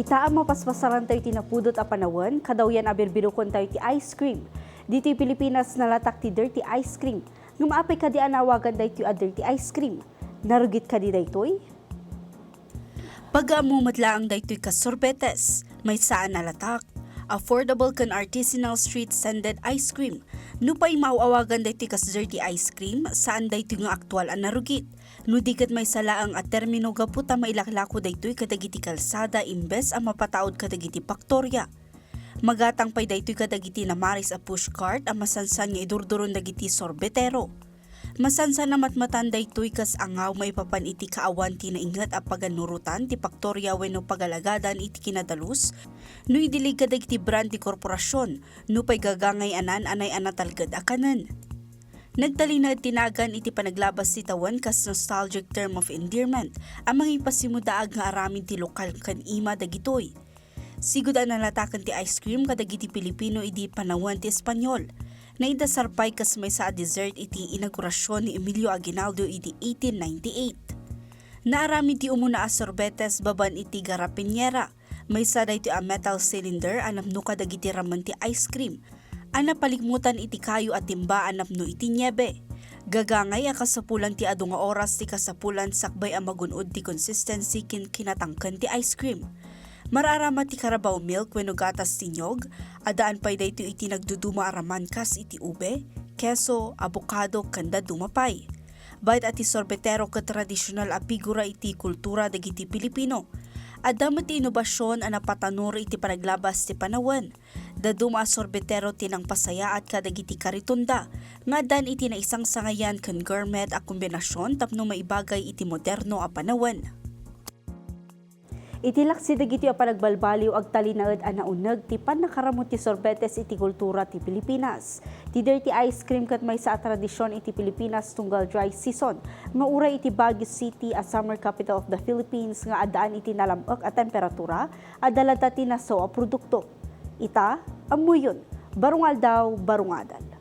Ita ang mapaspasaran tayo tinapudot a panawan, kadawyan abirbirukon tayo ti ice cream. Dito'y Pilipinas nalatak ti dirty ice cream. Ngumaapay ka di anawagan tayo ti a dirty ice cream. Narugit ka di daytoy? Pag-aamumot lang daytoy ka sorbetes, may saan nalatak. Affordable kan artisanal street scented ice cream. Nupay mauawagan daytoy kas dirty ice cream, saan daytoy nga aktwal ang narugit. Nudikat may salaang at termino gaputa mailaklako daytoy kadagiti kalsada imbes ang mapataod kadagiti paktorya. Magatang pay daytoy kadagiti namaris a pushcart ang masansan nga idurduron dagiti sorbetero. Masansan na matmatan daytoy kas angaw may papan iti kaawan ti naingat a paganurutan ti paktorya wenno pagalagadan iti kinadalus. No idilig kadagiti brand ti korporasyon, no pay gagangay anan anay anatalgad akanan. Nagtalinag tinagan iti panaglabas ti tawan kas nostalgic term of endearment ang mga ipasimudaag nga aramin ti lokal kan ima dagitoy. Sigud ang nalatakan ti ice cream kadagiti Pilipino idi panawan ti Espanyol. Naidasarpay kas may sa dessert iti inagurasyon ni Emilio Aguinaldo iti 1898. Naaramin ti umuna a sorbetes baban iti garapinyera. May sa dayto a metal cylinder anapno kadagiti raman ti ice cream. Ana palikmutan iti kayo at timba anapno iti niebe. Gagangay a kasapulan ti adu nga oras ti kasapulan sakbay a magunod ti consistency kinatangkan ti ice cream. Mararama ti Carabao milk wenno gatas ti nyog, adaan pay dayto iti nagduduma araman kas iti ube, keso, abokado kanda dumapay. Bayat ati sorbetero ka tradisyonal a figura iti kultura dagiti Pilipino. Adam ti inobasyon a napatanor iti panaglabas ti panawan. Daduma a sorbetero tinang pasaya at kadagiti karitunda. Nga dan iti na isang sangayan kan gourmet a kombinasyon tapno maibagay iti moderno a panawan. Itilak si dagiti a panagbalbaliw ag talinaed a nauneg ti panakaramot ti sorbetes iti kultura ti Pilipinas. Ti dirty ice cream ket may sa tradisyon iti Pilipinas tunggal dry season. Mauray iti Baguio City a summer capital of the Philippines nga adaan iti nalam-ek a temperatura adalad ti naso a produkto. Ita amuyon, barungal daw barungadan.